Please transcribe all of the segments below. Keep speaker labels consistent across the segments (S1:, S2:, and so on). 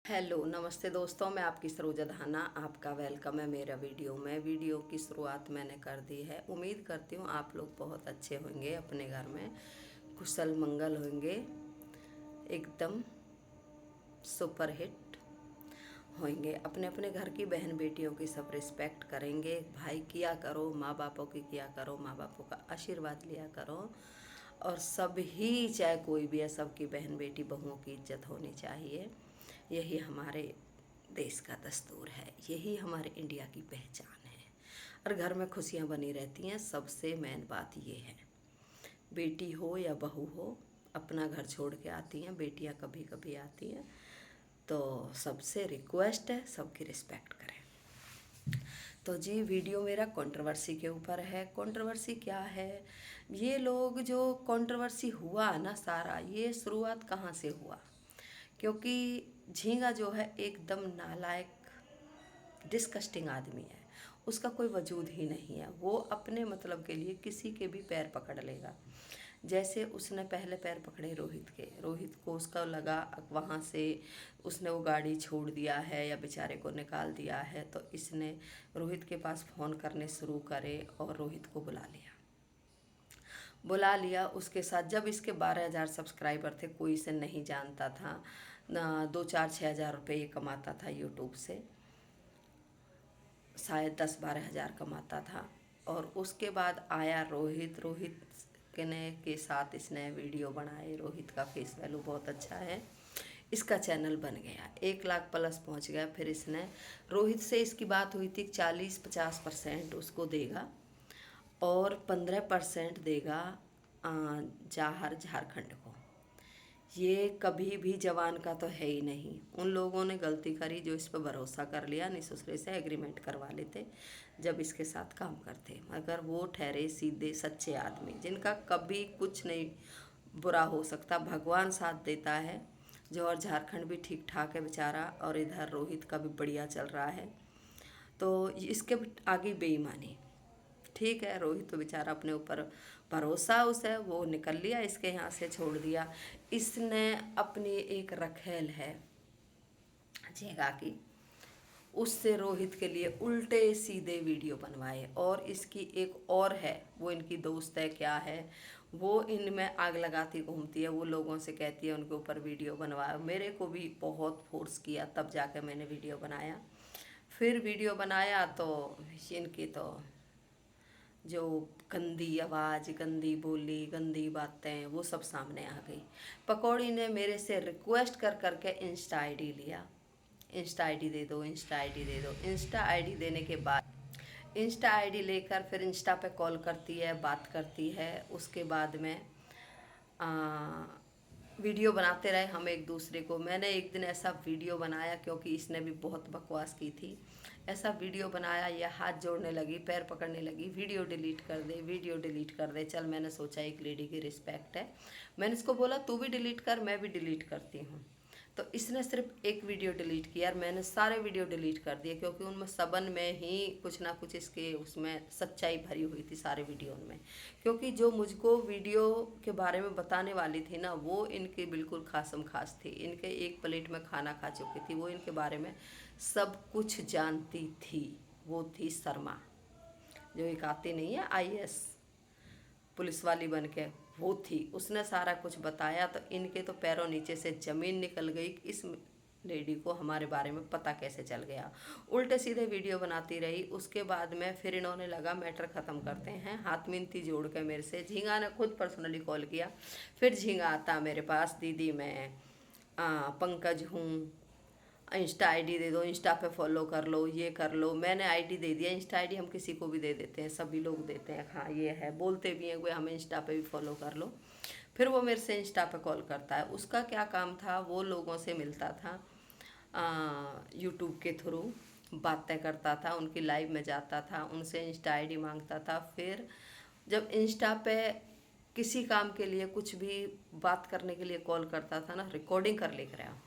S1: Hello नमस्ते दोस्तों, मैं आपकी सरोजा धाना। आपका वेलकम है मेरा वीडियो में। वीडियो की शुरुआत मैंने कर दी है। उम्मीद करती हूँ आप लोग बहुत अच्छे होंगे, अपने घर में कुशल मंगल होंगे, एकदम सुपर हिट होंगे। अपने अपने घर की बहन बेटियों की सब रिस्पेक्ट करेंगे। भाई किया करो, माँ बापों की किया करो, माँ बापों का आशीर्वाद लिया करो। और सब ही, चाहे कोई भी है, सबकी बहन बेटी बहुओं की इज्जत होनी चाहिए। यही हमारे देश का दस्तूर है, यही हमारे इंडिया की पहचान है। और घर में खुशियाँ बनी रहती हैं। सबसे मेन बात ये है, बेटी हो या बहू हो, अपना घर छोड़ के आती हैं। बेटियां कभी कभी आती हैं, तो सबसे रिक्वेस्ट है सबकी रिस्पेक्ट करें। तो जी, वीडियो मेरा कंट्रोवर्सी के ऊपर है। कंट्रोवर्सी क्या है? ये लोग जो कंट्रोवर्सी हुआ ना सारा, ये शुरुआत कहाँ से हुआ? क्योंकि झींगा जो है एकदम नालायक, डिस्कस्टिंग आदमी है। उसका कोई वजूद ही नहीं है। वो अपने मतलब के लिए किसी के भी पैर पकड़ लेगा। जैसे उसने पहले पैर पकड़े रोहित के, रोहित को उसका लगा वहाँ से उसने वो गाड़ी छोड़ दिया है या बेचारे को निकाल दिया है, तो इसने रोहित के पास फ़ोन करने शुरू करे और रोहित को बुला लिया। उसके साथ जब इसके 12,000 सब्सक्राइबर थे, कोई इसे नहीं जानता था ना। 2-4-6 हज़ार रुपये ये कमाता था यूट्यूब से, शायद 10-12 हज़ार कमाता था। और उसके बाद आया रोहित। रोहित के साथ इसने वीडियो बनाए। रोहित का फेस वैल्यू बहुत अच्छा है, इसका चैनल बन गया, 1 लाख प्लस पहुंच गया। फिर इसने, रोहित से इसकी बात हुई थी 40-50% उसको देगा और 15% देगा जाहर झारखंड को। ये कभी भी जवान का तो है ही नहीं। उन लोगों ने गलती करी जो इस पर भरोसा कर लिया, नहीं ससुरे से एग्रीमेंट करवा लेते जब इसके साथ काम करते। मगर वो ठहरे सीधे सच्चे आदमी, जिनका कभी कुछ नहीं बुरा हो सकता। भगवान साथ देता है। जो और झारखंड भी ठीक ठाक है बेचारा, और इधर रोहित का भी बढ़िया चल रहा है। तो इसके आगे बेईमानी, ठीक है। रोहित तो बेचारा अपने ऊपर भरोसा उसे, वो निकल लिया, इसके यहाँ से छोड़ दिया। इसने अपनी एक रखेल है झेगा की, उससे रोहित के लिए उल्टे सीधे वीडियो बनवाए। और इसकी एक और है, वो इनकी दोस्त है क्या है, वो इनमें आग लगाती घूमती है। वो लोगों से कहती है उनके ऊपर वीडियो बनवाओ। मेरे को भी बहुत फोर्स किया, तब जाके मैंने वीडियो बनाया। फिर वीडियो बनाया तो इनकी तो जो गंदी आवाज़, गंदी बोली, गंदी बातें, वो सब सामने आ गई। पकौड़ी ने मेरे से रिक्वेस्ट कर करके इंस्टा आईडी लिया। इंस्टा आईडी दे दो, इंस्टा आईडी दे दो। इंस्टा आईडी देने के बाद, इंस्टा आईडी लेकर फिर इंस्टा पे कॉल करती है, बात करती है। उसके बाद में वीडियो बनाते रहे हम एक दूसरे को। मैंने एक दिन ऐसा वीडियो बनाया, क्योंकि इसने भी बहुत बकवास की थी। ऐसा वीडियो बनाया, ये हाथ जोड़ने लगी, पैर पकड़ने लगी, वीडियो डिलीट कर दे, वीडियो डिलीट कर दे। चल, मैंने सोचा एक लेडी की रिस्पेक्ट है, मैंने इसको बोला तू भी डिलीट कर, मैं भी डिलीट करती हूँ। तो इसने सिर्फ एक वीडियो डिलीट किया और मैंने सारे वीडियो डिलीट कर दिए, क्योंकि उनमें सबन में ही कुछ ना कुछ इसके उसमें सच्चाई भरी हुई थी सारे वीडियो में। क्योंकि जो मुझको वीडियो के बारे में बताने वाली थी ना, वो इनके बिल्कुल खासम खास थी। इनके एक प्लेट में खाना खा चुकी थी, वो इनके बारे में सब कुछ जानती थी। वो थी शर्मा, जो एक आती नहीं है आईएएस पुलिस वाली बन के, वो थी। उसने सारा कुछ बताया, तो इनके तो पैरों नीचे से ज़मीन निकल गई। इस लेडी को हमारे बारे में पता कैसे चल गया। उल्टे सीधे वीडियो बनाती रही। उसके बाद में फिर इन्होंने लगा मैटर ख़त्म करते हैं, हाथ मिनती जोड़ के मेरे से। झींगा ने खुद पर्सनली कॉल किया। फिर झींगा आता मेरे पास, दीदी मैं पंकज हूँ, इंस्टा आईडी दे दो, इंस्टा पे फॉलो कर लो, ये कर लो। मैंने आईडी दे दिया। इंस्टा आईडी हम किसी को भी दे देते हैं, सभी लोग देते हैं, हाँ ये है, बोलते भी हैं कोई हमें इंस्टा पे भी फॉलो कर लो। फिर वो मेरे से इंस्टा पे कॉल करता है। उसका क्या काम था, वो लोगों से मिलता था यूट्यूब के थ्रू, बातें करता था, उनकी लाइव में जाता था, उनसे इंस्टा आईडी मांगता था। फिर जब इंस्टा पे किसी काम के लिए, कुछ भी बात करने के लिए कॉल करता था ना, रिकॉर्डिंग कर लेकर आया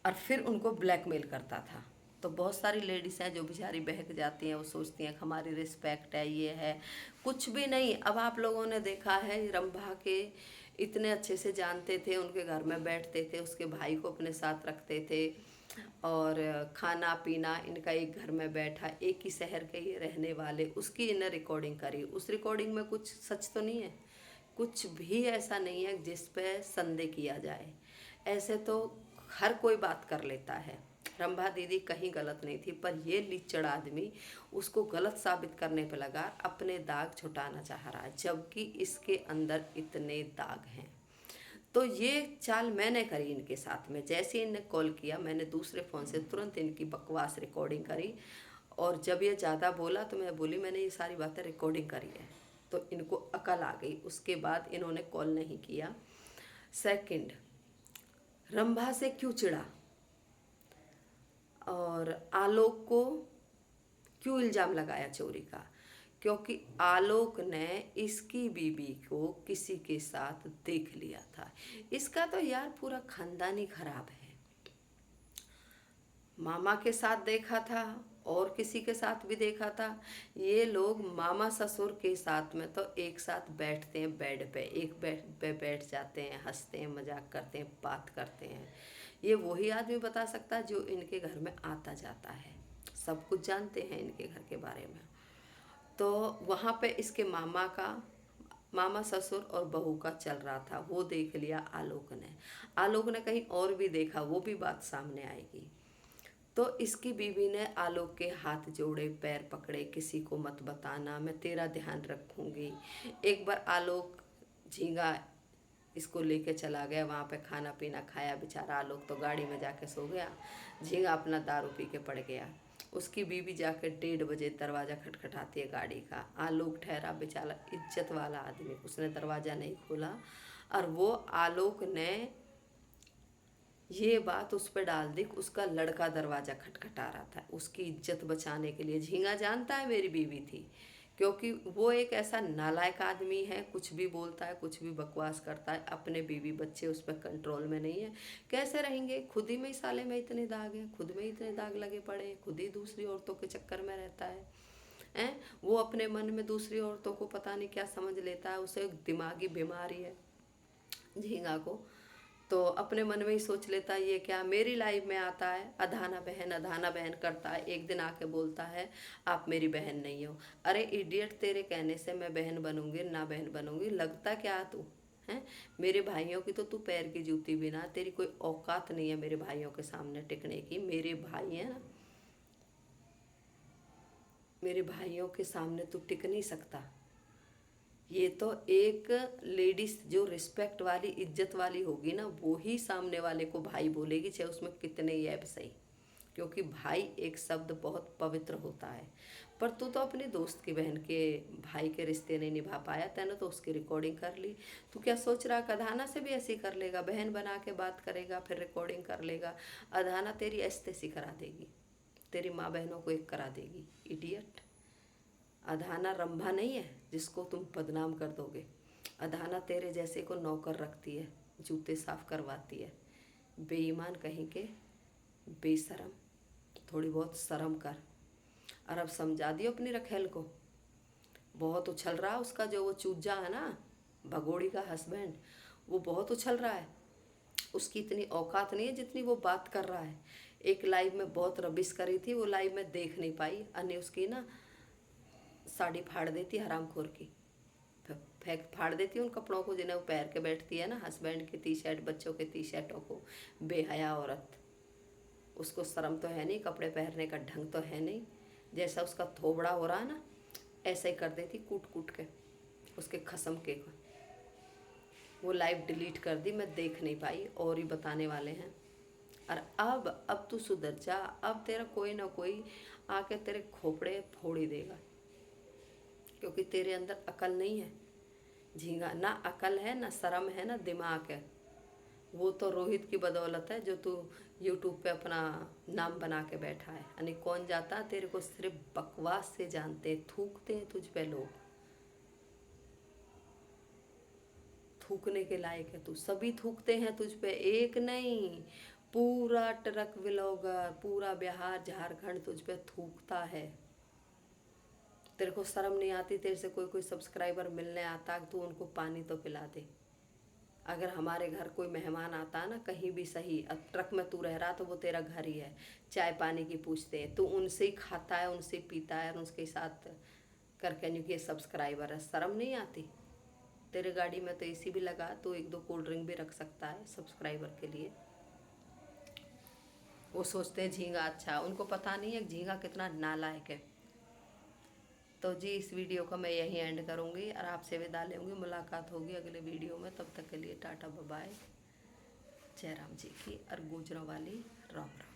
S1: और फिर उनको ब्लैकमेल करता था। तो बहुत सारी लेडीज़ हैं जो बेचारी बहक जाती हैं, वो सोचती हैं कि हमारी रिस्पेक्ट है, ये है, कुछ भी नहीं। अब आप लोगों ने देखा है रंभा के इतने अच्छे से जानते थे, उनके घर में बैठते थे, उसके भाई को अपने साथ रखते थे और खाना पीना इनका एक घर में बैठा, एक ही शहर के ये रहने वाले, उसकी इन्हें रिकॉर्डिंग करी। उस रिकॉर्डिंग में कुछ सच तो नहीं है, कुछ भी ऐसा नहीं है जिस पे संदेह किया जाए। ऐसे तो हर कोई बात कर लेता है, रंभा दीदी कहीं गलत नहीं थी, पर ये लीचड़ आदमी उसको गलत साबित करने पे लगा, अपने दाग छुटाना चाह रहा है, जबकि इसके अंदर इतने दाग हैं। तो ये चाल मैंने करी इनके साथ में। जैसे ही इन्हें कॉल किया, मैंने दूसरे फ़ोन से तुरंत इनकी बकवास रिकॉर्डिंग करी, और जब ये ज़्यादा बोला तो मैं बोली मैंने ये सारी बातें रिकॉर्डिंग करी है। तो इनको अकल आ गई, उसके बाद इन्होंने कॉल नहीं किया। सेकंड, रंभा से क्यों चिढ़ा और आलोक को क्यों इल्ज़ाम लगाया चोरी का? क्योंकि आलोक ने इसकी बीबी को किसी के साथ देख लिया था। इसका तो यार पूरा खानदान ही खराब है। मामा के साथ देखा था और किसी के साथ भी देखा था। ये लोग मामा ससुर के साथ में तो एक साथ बैठते हैं, बेड पे एक बेड पे बैठ जाते हैं, हंसते हैं, मजाक करते हैं, बात करते हैं। ये वही आदमी बता सकता है जो इनके घर में आता जाता है, सब कुछ जानते हैं इनके घर के बारे में। तो वहाँ पे इसके मामा ससुर और बहू का चल रहा था, वो देख लिया आलोक ने कहीं और भी देखा, वो भी बात सामने आएगी। तो इसकी बीवी ने आलोक के हाथ जोड़े, पैर पकड़े, किसी को मत बताना, मैं तेरा ध्यान रखूंगी। एक बार आलोक झींगा इसको लेके चला गया, वहाँ पे खाना पीना खाया, बेचारा आलोक तो गाड़ी में जाके सो गया, झींगा अपना दारू पी के पड़ गया। उसकी बीवी जाकर 1:30 बजे दरवाज़ा खटखटाती है गाड़ी का। आलोक ठहरा, बेचारा इज्जत वाला आदमी, उसने दरवाज़ा नहीं खोला, और वो आलोक ने ये बात उस पर डाल दी, उसका लड़का दरवाज़ा खटखटा रहा था। उसकी इज्जत बचाने के लिए, झींगा जानता है मेरी बीवी थी, क्योंकि वो एक ऐसा नालायक आदमी है, कुछ भी बोलता है, कुछ भी बकवास करता है, अपने बीवी बच्चे उस पर कंट्रोल में नहीं है। कैसे रहेंगे? खुद ही में साले में इतने दाग हैं, खुद में इतने दाग लगे पड़े हैं, खुद ही दूसरी औरतों के चक्कर में रहता है। वो अपने मन में दूसरी औरतों को पता नहीं क्या समझ लेता है, उसे दिमागी बीमारी है झींगा को। तो अपने मन में ही सोच लेता है ये क्या मेरी लाइफ में आता है, अधाना बहन करता है। एक दिन आके बोलता है आप मेरी बहन नहीं हो। अरे इडियट, तेरे कहने से मैं बहन बनूंगी ना बहन बनूंगी? लगता क्या तू है? मेरे भाइयों की तो तू पैर की जूती भी ना, तेरी कोई औकात नहीं है मेरे भाइयों के सामने टिकने की। मेरे भाई है ना, मेरे भाइयों के सामने तू टिक नहीं सकता। ये तो एक लेडीज जो रिस्पेक्ट वाली, इज्जत वाली होगी ना, वो ही सामने वाले को भाई बोलेगी, चाहे उसमें कितने ही ऐब सही, क्योंकि भाई एक शब्द बहुत पवित्र होता है। पर तू तो अपनी दोस्त की बहन के भाई के रिश्ते नहीं निभा पाया, तैने तो उसकी रिकॉर्डिंग कर ली। तू क्या सोच रहा, अधाना से भी ऐसी कर लेगा, बहन बना के बात करेगा फिर रिकॉर्डिंग कर लेगा? अधाना तेरी ऐसी तैसी करा देगी, तेरी माँ बहनों को एक करा देगी, इडियट। अधाना रंभा नहीं है जिसको तुम बदनाम कर दोगे। अधाना तेरे जैसे को नौकर रखती है, जूते साफ करवाती है। बेईमान कहीं के, बेशरम, थोड़ी बहुत शर्म कर। और अब समझा दियो अपनी रखेल को, बहुत उछल रहा उसका जो वो चूजा है ना, भगोड़ी का हस्बैंड, वो बहुत उछल रहा है। उसकी इतनी औकात नहीं है जितनी वो बात कर रहा है। एक लाइव में बहुत रबिश करी थी, वो लाइव में देख नहीं पाई, अन्य उसकी ना साड़ी फाड़ देती हरामखोर की, फेंक फाड़ देती उन कपड़ों को जिन्हें वो पहन के बैठती है ना, हस्बैंड की टी शर्ट, बच्चों के टी शर्टों को। बेहया औरत, उसको शर्म तो है नहीं, कपड़े पहनने का ढंग तो है नहीं। जैसा उसका थोबड़ा हो रहा है ना, ऐसा ही कर देती कूट कूट के उसके खसम के। वो लाइव डिलीट कर दी, मैं देख नहीं पाई, और ही बताने वाले हैं। और अब तू सुधर जा, अब तेरा कोई ना कोई आके तेरे खोपड़े फोड़ ही देगा, क्योंकि तेरे अंदर अकल नहीं है झींगा, ना अकल है, ना शर्म है, ना दिमाग है। वो तो रोहित की बदौलत है जो तू यूट्यूब पे अपना नाम बना के बैठा है। यानी कौन जाता, तेरे को सिर्फ बकवास से जानते हैं, थूकते हैं तुझ पे लोग, थूकने के लायक है तू, सभी थूकते हैं तुझ पे, एक नहीं, पूरा ट्रक व्लॉगर, पूरा बिहार झारखंड तुझ पे थूकता है। तेरे को शर्म नहीं आती? तेरे से कोई कोई सब्सक्राइबर मिलने आता, तू उनको पानी तो पिला दे। अगर हमारे घर कोई मेहमान आता है ना, कहीं भी सही, अब ट्रक में तू रह रहा तो वो तेरा घर ही है, चाय पानी की पूछते हैं, तो उनसे ही खाता है, उनसे पीता है, और उनके साथ करके ये सब्सक्राइबर है, शर्म नहीं आती? तेरे गाड़ी में तो एसी भी लगा, तो एक दो कोल्ड ड्रिंक भी रख सकता है सब्सक्राइबर के लिए। वो सोचते हैं झींगा अच्छा, उनको पता नहीं है झींगा कितना नालायक है। तो जी इस वीडियो को मैं यहीं एंड करूँगी और आपसे विदा लूँगी। मुलाकात होगी अगले वीडियो में, तब तक के लिए टाटा बाय बाय। जय राम जी की और गुजरों वाली राम राम।